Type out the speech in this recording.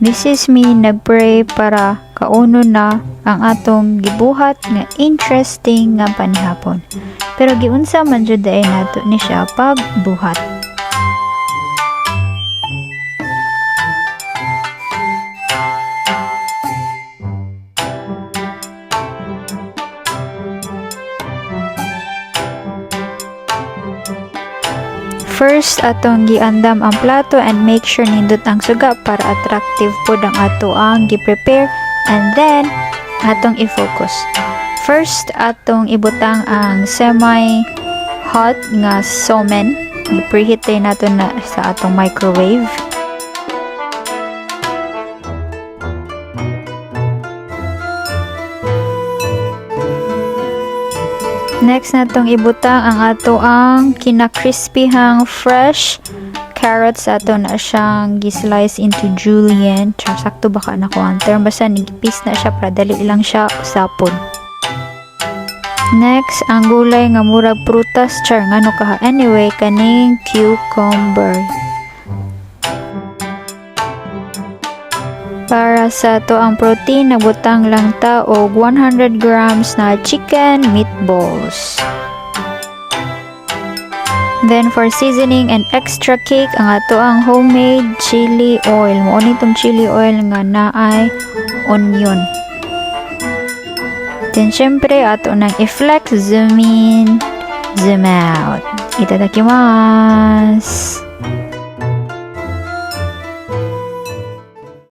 This is me nagpray para kauno na ang atong gibuhat nga interesting nga panihapon. Pero giunsa man jud ay nato ni siya pagbuhat. First, atong giandam ang plato and make sure nindot ang suga para attractive pod ang ato ang gi-prepare, and then atong i-focus. First, atong ibutang ang semi-hot nga somen. I-preheat nato na sa atong microwave. Next natong ibutang ang ato ang kina-crispy-hang fresh carrots. Ato na siyang gi-slice into julienne. Sakto baka na ko ang term. Basta nigipis na siya para dali lang siya usapon. Next, ang gulay nga murag prutas. Nga no kaha. Anyway, kaning cucumber. Para sa to ang protein, nabutang lang ta og 100 grams na chicken meatballs. Then for seasoning and extra cake, ang ato ang homemade chili oil. Mo ni tong chili oil nga naay onion. Then syempre ato nang i-flex, zoom in, zoom out. Itadakimasu.